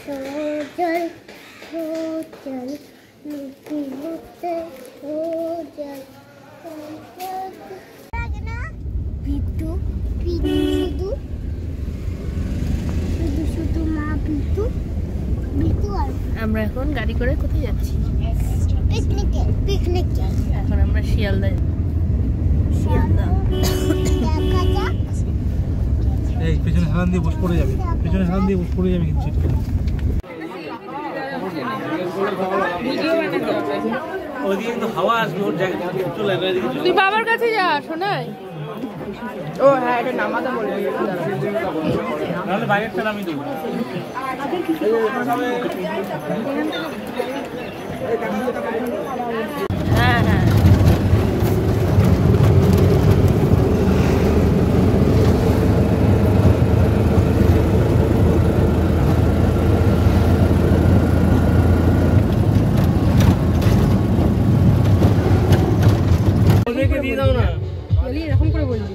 সোজল সোজল মুক্তি মুক্তি সোজল পিটু পিটু শুধু শুধু শুধু মা পিটু পিটু আর আমরা এখন গাড়ি করে কোথায় যাচ্ছি? পিকনিকে পিকনিকে এখন আমরা শিয়ালদা দেখা যাক। এই পিছনে হেলান দিয়ে বসে পড়ে যাবে, পিছনে হেলান দিয়ে বসে পড়ে যাবে কিন্তু ওইদিকে কিন্তু হাওয়া আসবে, ওর জায়গা চলে যাবে। তুই বাবার কাছে যা শোনাই। ও হ্যাঁ, এটা নামাতে বলবি, নাহলে বাইরের তেল আমি দেবো। হ্যাঁ হ্যাঁ দিয়ে দাও না, বলি এরকম করে বলবি।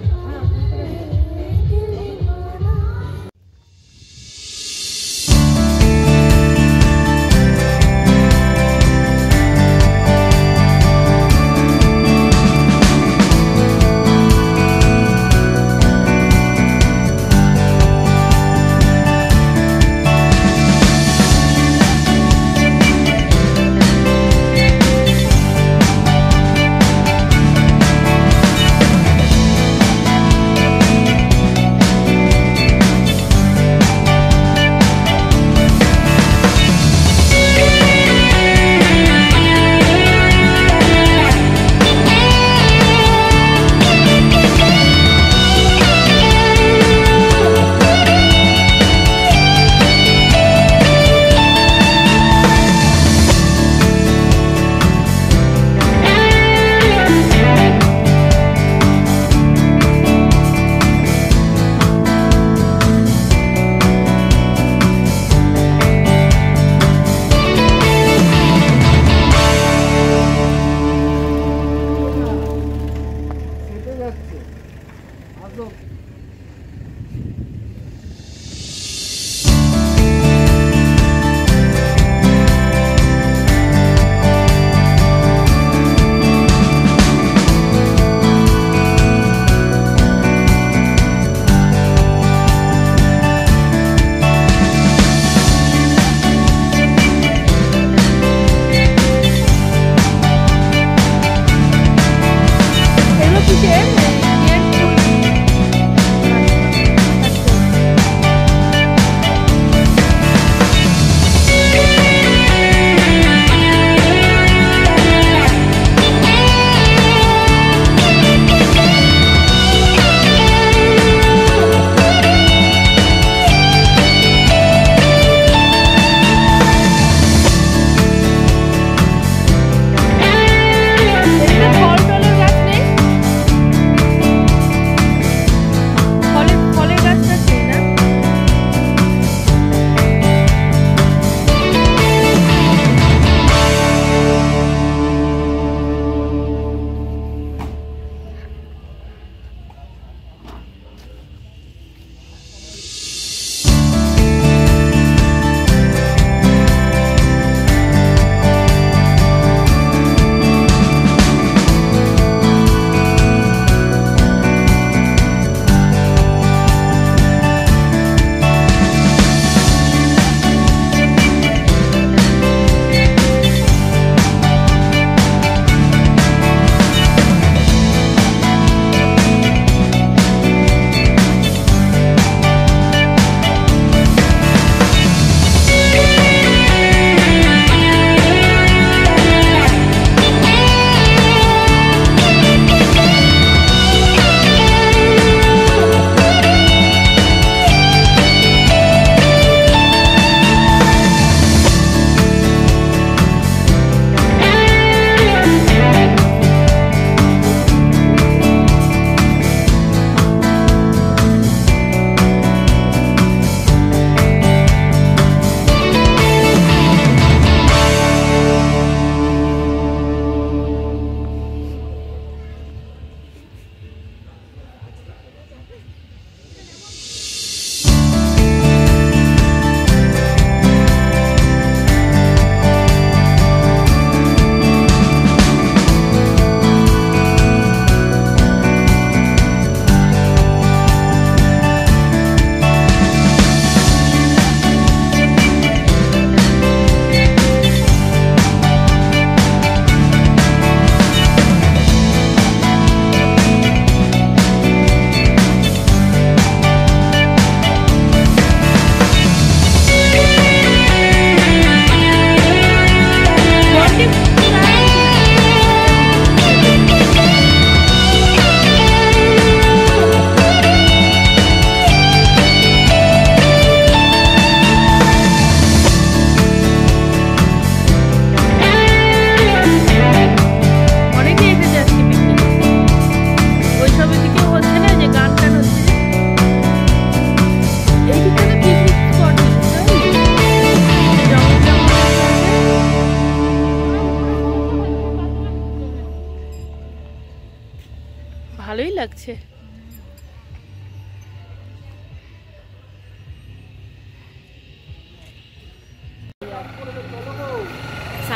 লাগছে।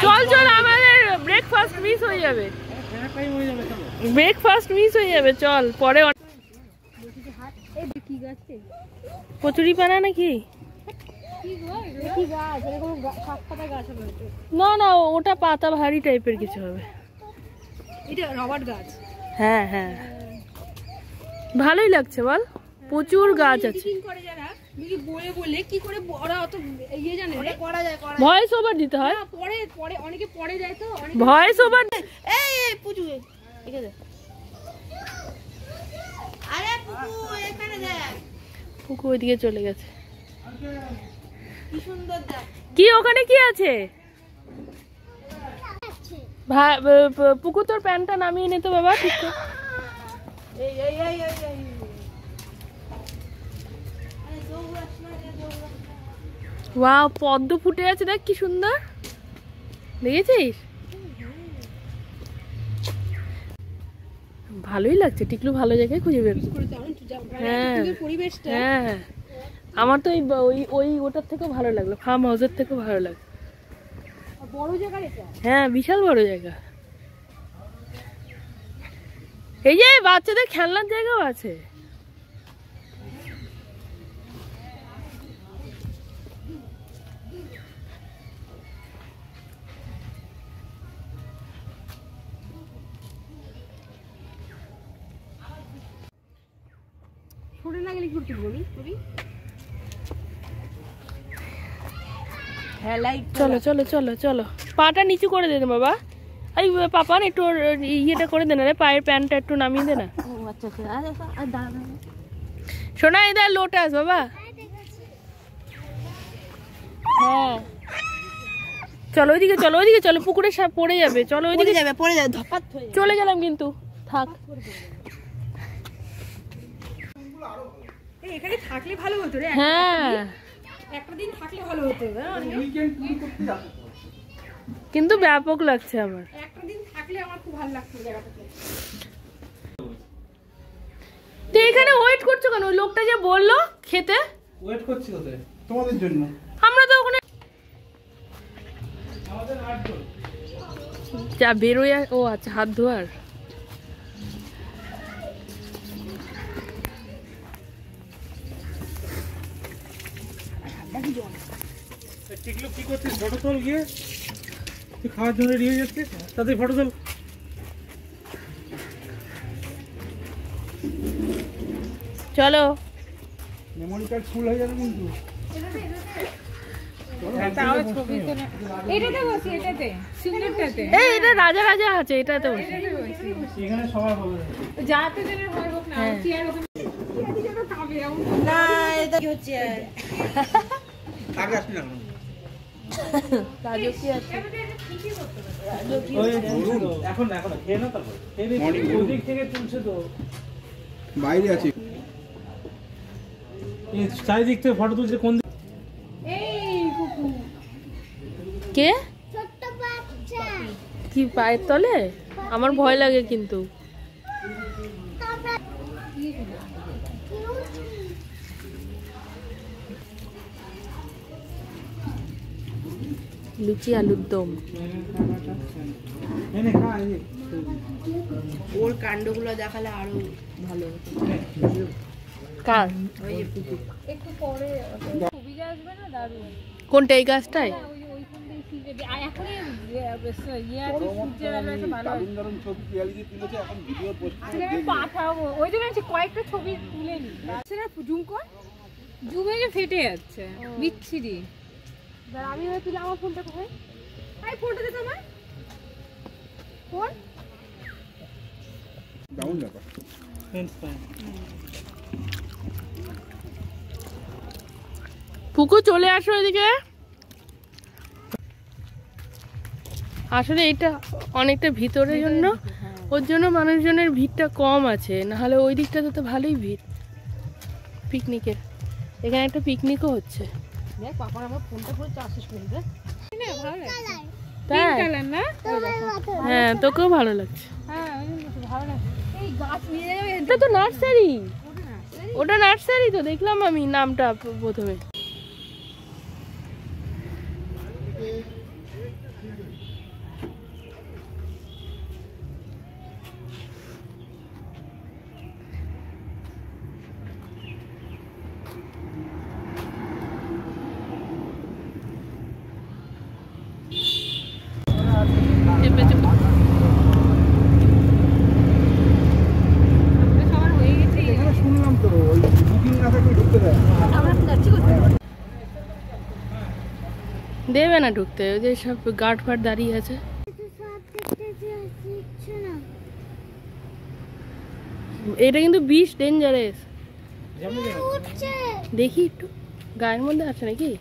চল চল, আমাদের ব্রেকফাস্ট মিস হয়ে যাবে, ব্রেকফাস্ট মিস হয়ে যাবে, চল পরে। কচুরি পানা নাকি? না না, ওটা পাতা ভারী টাইপের কিছু হবে। এটা রবার গাছ। হ্যাঁ হ্যাঁ, ভালোই লাগছে বল, প্রচুর গাছ আছে। বলে কি করে ওরা অত ইয়ে জানে করা যায়, ভয়েস ওভার দিতে হয়, পরে পরে অনেকে পরে যায় তো, ভয়েস ওভার। এই পুচু এখানে, আরে পুকু এখানে দেখ, পুকু ওইদিকে চলে গেছে। কি সুন্দর দেখ। কি ওখানে কি আছে? পুকু তোর প্যান্টটা নামিয়ে নে তো বাবা, ঠিক তো। এই এই এই এই ওয়াও, পদ্ম ফুটে আছে, দেখ কি সুন্দর, দেখেছিস? ভালোই লাগছে, টিকলু ভালো জায়গায় খুঁজে বের। হ্যাঁ পরিবেশটা, হ্যাঁ, আমার তো ওই ওটার থেকেও ভালো লাগলো, ফার্ম হাউসের থেকেও ভালো লাগলো। বড় জায়গা এটা, হ্যাঁ বিশাল বড় জায়গা। এই যে বাচ্চাদের খেলনার জায়গাও আছে। সরে না গেলে কি করতে বলি তুই? চলো চলো চলো চলো, পাটা নিচু করে দে বাবা। এই পাপান একটু ইয়েটা করে দে না রে, পায়ের প্যান্টটা একটু নামিয়ে দে না। আচ্ছা আচ্ছা, শোনা, এদের লোটাস বাবা। হ্যাঁ চলো ওইদিকে, চলো ওইদিকে, চলো পুকুরে সাপ পড়ে যাবে, চলো ওইদিকে যাবে, পড়ে যাবে, ধপাত হয়ে যাবে। চলে গেলাম কিন্তু, থাক। এখানে থাকলে ভালো হতো রে, হ্যাঁ একটা দিন থাকলে ভালো হতো। কিন্তু ব্যাপক লাগছে আমার, একটা দিন থাকলে আমার খুব ভালো লাগতো জায়গাটাতে। তো এখানে ওয়েট করছো কেন? ওই লোকটা যে বললো খেতে, ওয়েট করছি কোথায়? তোমাদের জন্য। আমরা তো ওখানে যা বেরোয়। ও আচ্ছা, হাত ধোয়ার। টিকলু কি করছিস? ফটো তোল গিয়ে, তুই খাওয়ার জন্য রেডি হয়ে যাচ্ছিস, তাতে ফটো তোল। চলো, মেমোরি কার্ড ফুল হয়ে যাবে কিন্তু। এটাতে বসি, এটাতে সুন্দরটাতে। এই এটা রাজা রাজা আছে, এটাতে বসে। এখানে সবার হবে যাতে যেন হয় হোক না, চেয়ার ওখানে না, এটা কি হচ্ছে? আগে আসবি না রাজু কি আছে? এখন না, এখন না, খেয়ে না, তারপর ওদিক থেকে তুলছে তো, বাইরে আছে। চারিদিক থেকে ফটো তুলছে, কোন দিক? কে? ছোট্ট বাচ্চা, কি পায়ের তলে? আমার ভয় লাগে কিন্তু। লুচি আলুর দম। এনে খা, এই যে। ওর কাণ্ডগুলো দেখালে আরো ভালো হতো। কার? একটু পরে ছবিটা আসবে না, দারুণ। কোনটা? এই গাছটায়? পাঠাবো, ওই জন্য কয়েকটা ছবি তুলে নি। জুম কর, জুমে যে ফেটে যাচ্ছে, বিচ্ছিরি। আমি তুলে আমার ফোনটা কোথায়? এই ফোনটা দে তোমার ফোন। ডাউন ব্যাপার। পুকু চলে আসো এদিকে। আসলে এটা অনেকটা ভিতরের জন্য, ওর জন্য মানুষজনের ভিড়টা কম আছে, নাহলে ওই দিকটাতে তো ভালোই ভিড় পিকনিকের। এখানে একটা পিকনিকও হচ্ছে। দেখ পাপার আমার ফোনটা পুরো চার্জ করে দে। না ভালো লাগে, তাই? কালার না? হ্যাঁ তোকেও ভালো লাগছে। হ্যাঁ ভালো লাগে। এই গাছ নিয়ে যাবে। এটা তো নার্সারি, ওটা নার্সারি তো দেখলাম আমি নামটা প্রথমে। সবার হয়ে গেছে। এখানে শুনলাম তো ওই বুকিং না থাকলে ঢুকতে দেয় না। আমরা যাচ্ছি কোথায়? দেবে না ঢুকতে, ওই যে সব গার্ড ফার্ড দাঁড়িয়ে আছে। এটা কিন্তু বিষ ডেঞ্জারাস। দেখি একটু গায়ের মধ্যে আছে নাকি।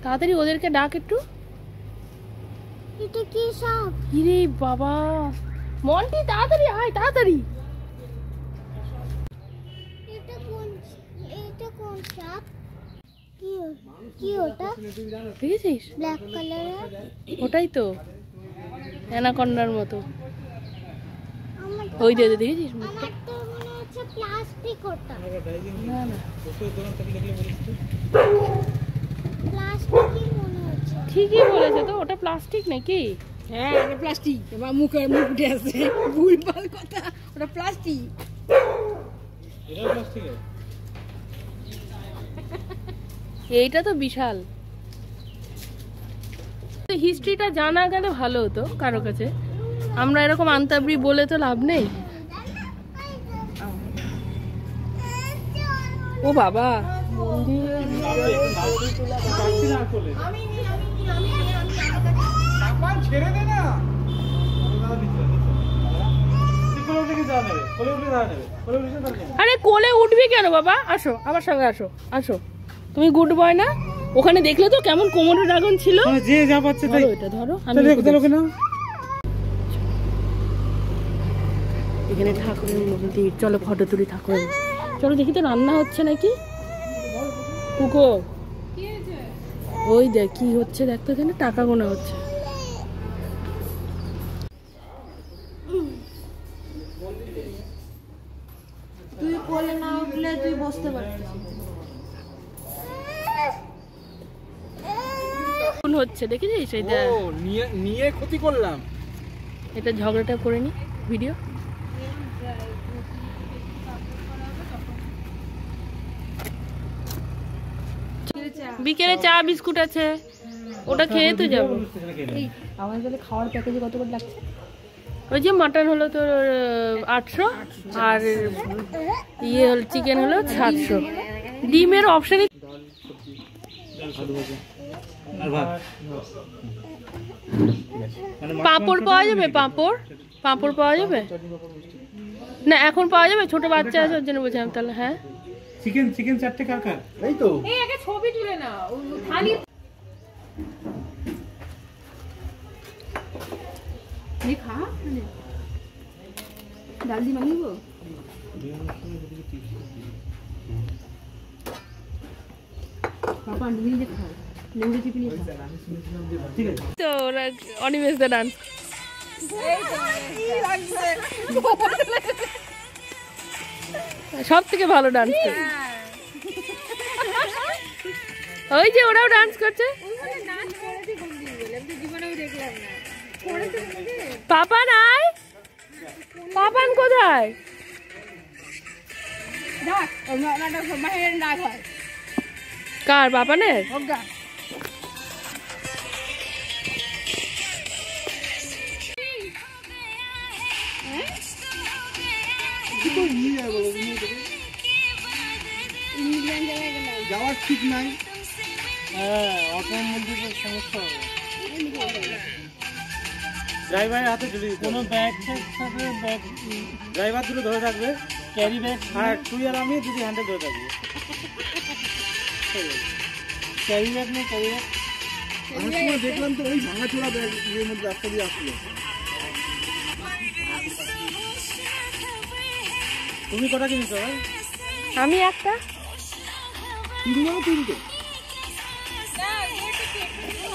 তাড়াতাড়ি ওদেরকে ডাক একটু। এটা কি সাপ? ইরে বাবা, মন্টি তাড়াতাড়ি আয়, তাড়াতাড়ি। এটা কোন সাপ? কি ওটা? দেখেছিস ব্ল্যাক কালারের? ওটাই তো অ্যানাকন্ডার মতো। আমার ওই যে দেখেছিস মুখটা? আমার তো মনে হচ্ছে প্লাস্টিক ওটা। না না প্লাস্টিকই মনে হচ্ছে। ঠিকই বলেছে তো, ওটা প্লাস্টিক নাকি? হ্যাঁ এটা প্লাস্টিক। আমার মুখ উঠে আসছে, ভুলভাল কথা। ওটা প্লাস্টিক। এটা প্লাস্টিকের। এইটা তো বিশাল। হিস্ট্রিটা জানা গেলে ভালো হতো কারো কাছে। আমরা এরকম আন্তাবরি বলে তো লাভ নেই। ও বাবা, ছেড়ে দে না। আরে কোলে উঠবি কেন বাবা? আসো আমার সঙ্গে, আসো আসো। তুমি গুড বয় না? ওখানে দেখলে তো কেমন কোমরে ড্রাগন ছিল। যে যা পাচ্ছে তাই। ধরো এটা, ধরো। আমি এখানে ঠাকুরের মন্দির, চলো ফটো তুলি ঠাকুরের। চলো দেখি তো রান্না হচ্ছে নাকি। কুকো ওই দেখ কি হচ্ছে, দেখ তো এখানে টাকা গোনা হচ্ছে। তুই কোলে না উঠলে তুই বসতে পারতিস। কোন হচ্ছে দেখেছিস? এইটা ও নিয়ে ক্ষতি করলাম। এটা ঝগড়াটা করে নি ভিডিও। বিকেলে চা বিস্কুট আছে, ওটা খেয়ে তো যাবো। আমাদের তাহলে খাওয়ার প্যাকেজে কত করে লাগছে? ওই যে মাটন হলো তোর 800, আর ইয়ে হলো চিকেন হলো 700। ডিমের অপশানই। পাঁপড় পাওয়া যাবে? পাঁপড় পাওয়া যাবে না? এখন পাওয়া যাবে? ছোট বাচ্চা আছে ওর জন্য বলছিলাম। তাহলে হ্যাঁ, চিকেন 4টে কার? এই তো এই আগে ছবি তুলে না থালি। এই খা ডাল দি মানিব। পাপা নিজে খাও, লেবু চিপে নিয়ে খাও। ঠিক আছে। তো ওরা অনিমেষ দা ডান্স। সব থেকে ভালো ডান্স করে। ওই যে ওরাও ডান্স করছে। পাপা নাই? পাপান কোথায়? কার? পাপানের? যাওয়ার ঠিক নাই। হ্যাঁ, অটোর মধ্যে তো সমস্যা হবে। ড্রাইভারের হাতে যদি কোনো ব্যাগ থাকবে, ব্যাগ ড্রাইভার দুটো ধরে থাকবে, ক্যারি ব্যাগ, আর তুই আর আমি যদি হ্যান্ডেল ধরে থাকবো। ক্যারি ব্যাগ নেই, ক্যারি ব্যাগ। আমার সময় দেখলাম তো ওই ভাঙাচোরা ব্যাগ ইয়ের মধ্যে রাস্তা দিয়ে আসলো। তুমি কটা কিনেছো ভাই? আমি একটা। তিনটে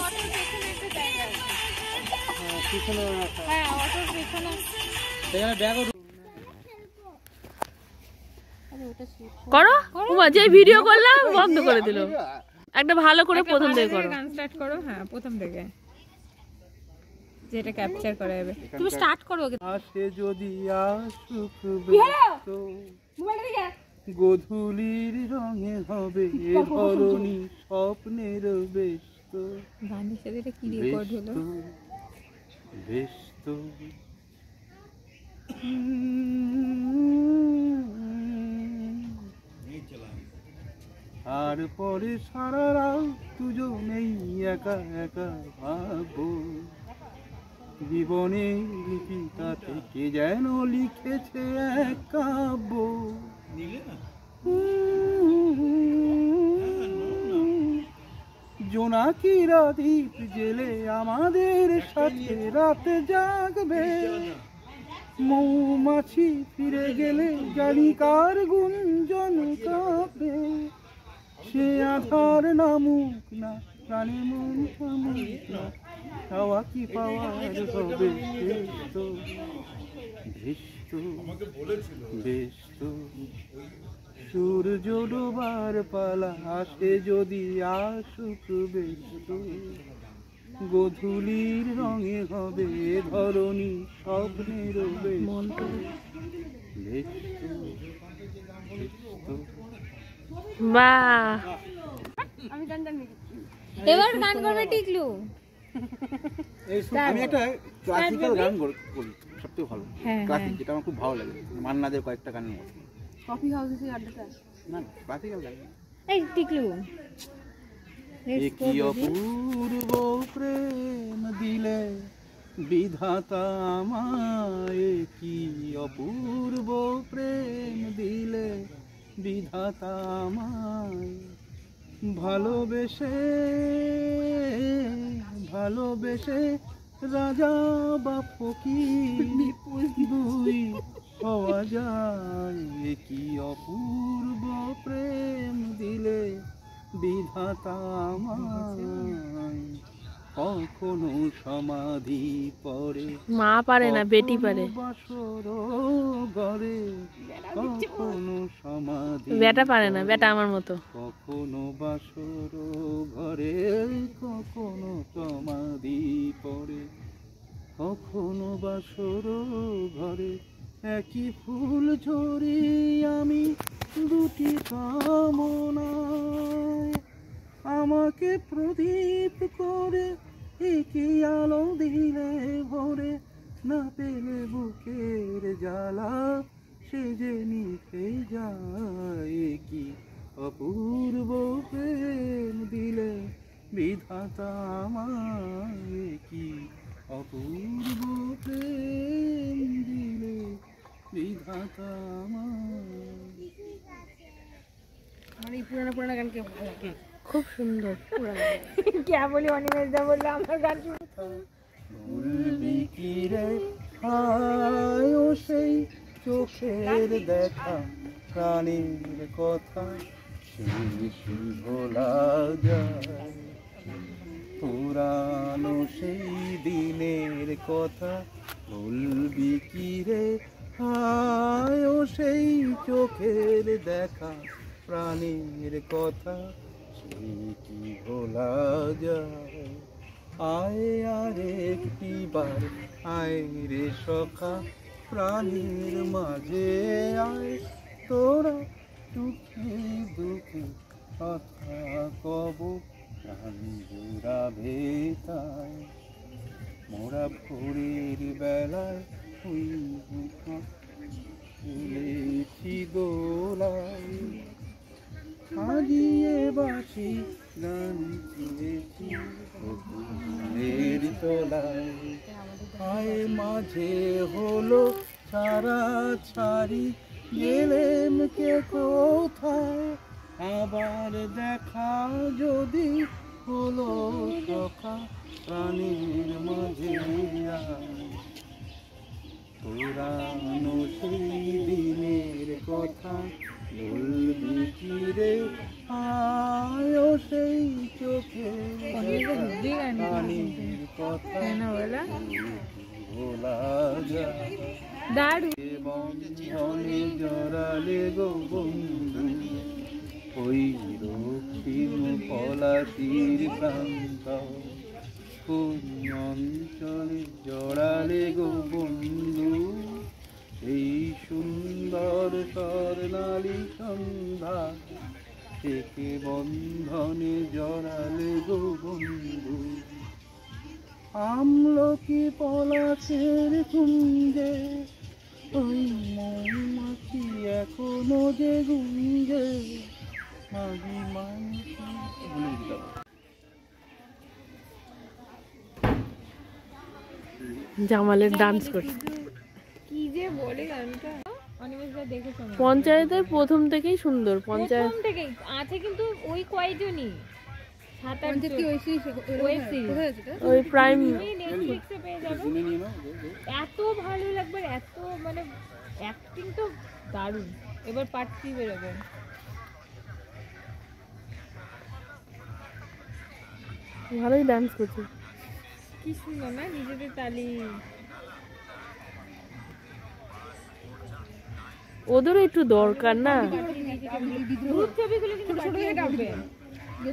অটোর পেছনে একটা জায়গা আছে। পিছনে রাখা। হ্যাঁ অটোর পেছনে। সেখানে ব্যাগও করো উমা, যে ভিডিও করলাম বন্ধ করে দিল। একটা ভালো করে প্রথম থেকে করো। গান স্টার্ট করো। হ্যাঁ প্রথম থেকে যেটা ক্যাপচার করা যাবে। তুমি স্টার্ট করো আগে। আসে যদি আসুক ব্যস্ত, গোধূলির রঙে হবে ধরণী স্বপ্নের ব্যস্ত, গানের সাথে এটা কি রেকর্ড হলো? ব্যস্ত আর পরে সারা রাত দুজনেই একা একা ভাববো, জীবনে লিপিটা থেকে যেন লিখেছে এক কাব্য। জোনাকিরা দ্বীপ জেলে আমাদের সাথে রাতে জাগবে, মৌমাছি ফিরে গেলে জানি কার গুঞ্জন কাঁপে, সে আধার নামুক না প্রাণে মন থামুক না, চাওয়া কি পাওয়ার হবে ব্যস্ত ব্যস্ত ব্যস্ত। সূর্য ডোবার পালা আসে যদি আসুক ব্যস্ত, গোধূলির রঙে হবে ধরণী স্বপ্নের ব্যস্ত ব্যস্ত ব্যস্ত। বাহ, এবার গান করবে টিকলু। আমি একটা ক্লাসিক্যাল গান করি সবথেকে ভালো, হ্যাঁ, ক্লাসিক যেটা আমার খুব ভালো লাগে, মান্নাদের কয়েকটা গানের মধ্যে। কফি হাউসে সেই আড্ডাটা। না ক্লাসিক্যাল গান। এই টিকলু কি অপূর্ব প্রেম দিলে বিধাতা আমায়, কি অপূর্ব প্রেম দিলে বিধাতা আমায়, ভালোবেসে ভালোবেসে রাজা বা ফকির দুই হওয়া যায়, কি অপূর্ব প্রেম দিলে বিধাতা আমায়, কখনো সমাধি পড়ে মা পারে না, বেটি পারে। বাসর ঘরে, কখনো সমাধি বেটা পারে না, বেটা আমার মতো। কখনো বাসর ঘরে, কখনো সমাধি পড়ে, কখনো বাসর ঘরে একই ফুল ঝরি আমি দুটি কামনায়, আমাকে প্রদীপ করে একই আলো দিলে ভরে, না পেলে বুকের জ্বালা সে যে নিভে যায়, কি অপূর্ব প্রেম দিলে বিধাতা আমায়, কি অপূর্ব প্রেম দিলে বিধাতা আমায়। আমার এই পুরানো পুরানো গানকে ভালো লাগে, খুব সুন্দর পুরানো। কে বলি অনিমেষ দা বললো আমার গান বলবি কি রে হায় ও সেই চোখের দেখা, প্রাণীর কথা সে ভোলা যায়, পুরানো সেই দিনের কথা বলবি কি রে হায় ও সেই চোখের দেখা, প্রাণীর কথা সে কি ভোলা যায়। আয় আর একটি বার আয় রে সখা, প্রাণীর মাঝে আয় তোরা, দুঃখে দুঃখে কথা কব প্রাণ জুড়াবে তাই, মোরা ভোরের বেলায় ওই ফুলেছি দোলায়, সাজিয়ে বাসি গান তুলেছি ফুলের তলায়, আয় মাঝে হলো ছাড়া ছাড়ি গেলেম কে কোথায়, আবার দেখা যদি হলো সখা, প্রাণীর মাঝে পুরানো সেই দিনের কথা বলবি কি রে আয় সেই চোখে পানির কথা ভোলা যায় দারুণ। বন্ধনে জড়ালে গো বন্ধু ওই রক্তিম পলাশির প্রান্ত কোন অঞ্চলে জড়ালে গো বন্ধু এই সুন্দর স্বর্ণালী সন্ধ্যা থেকে বন্ধনে জড়ালে গো বন্ধু আমলকি পলাশের কুঞ্জে ওই মৌমাছি এখনো যে গুঞ্জে মাঝি মানুষ জামালের ডান্স করছে। কি যে বলে গানটা, অনিমেষদা দেখেছো? পঞ্চায়েতের প্রথম থেকেই সুন্দর। পঞ্চায়েত প্রথম থেকেই আছে, কিন্তু ওই কয়জনই ওই প্রাইম নেটফ্লিক্সে পেয়ে যাবে। এত ভালো লাগবে, এত মানে অ্যাক্টিং তো দারুণ। এবার পার্ট 3 বেরোবে। ভালোই ডান্স করছে। কি সুন্দর না নিজেদের তালি। ওদেরও একটু দরকার না। গ্রুপ ছবিগুলো কিন্তু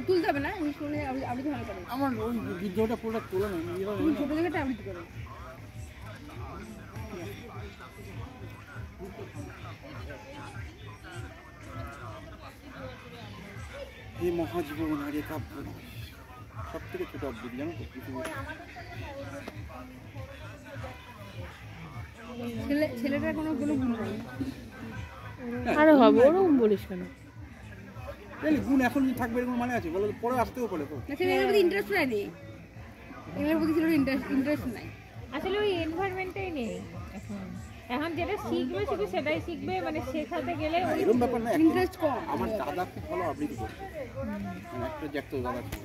তুলতে হবে না, আমি শুনে আবৃত্তি ভালো করে। আমার ওই ভিডিওটা পুরোটা তোলা না, তুমি ছোট জায়গাটা আবৃত্তি করো। এই মহাজীবন আগে কাব্য সব থেকে ছোট আবৃত্তি জানো তো পৃথিবীর। ছেলেটার কোনো গুণ নেই। আরে হবে, ওরকম বলিস কেন? গুণ এখন থাকবে এরকম মানে আছে বলো, পরে আসতেও পারে তো। ছেলেটার প্রতি ইন্টারেস্ট নাই রে, এগুলোর প্রতি ছেলেটার ইন্টারেস্ট নাই। আসলে ওই এনভায়রনমেন্টটাই নেই এখন। এখন যেটা শিখবে শুধু সেটাই শিখবে, মানে শেখাতে গেলে এরকম ব্যাপার না, ইন্টারেস্ট কম। আমার দাদা খুব ভালো আবৃত্তি করতো, একটা জ্যাকতো দাদা ছিল।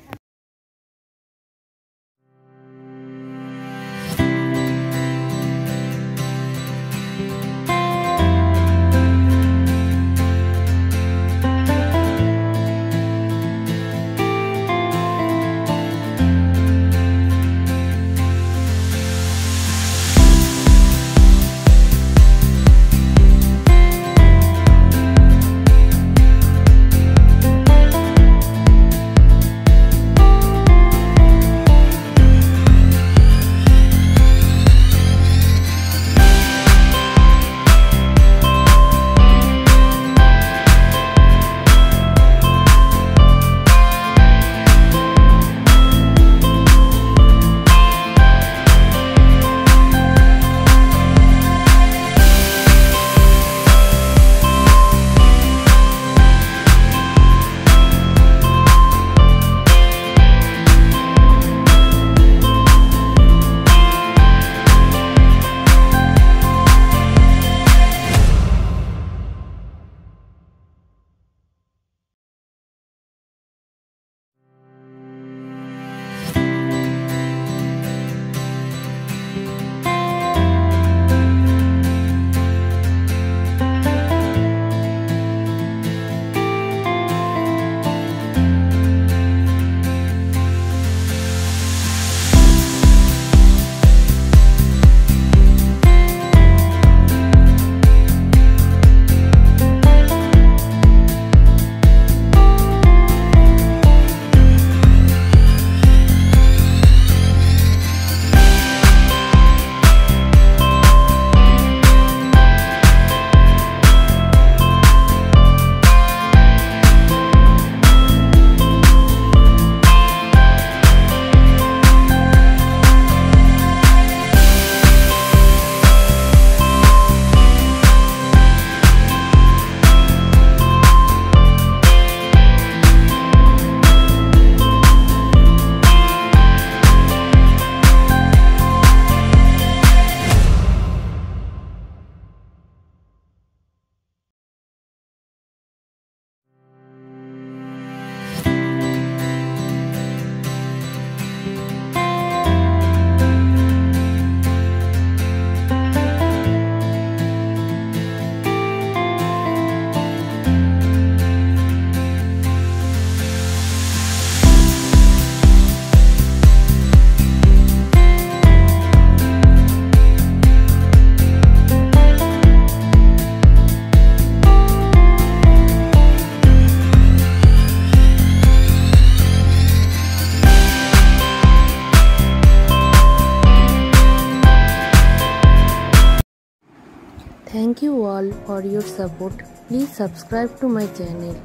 Thank you all for your support. Please subscribe to my channel.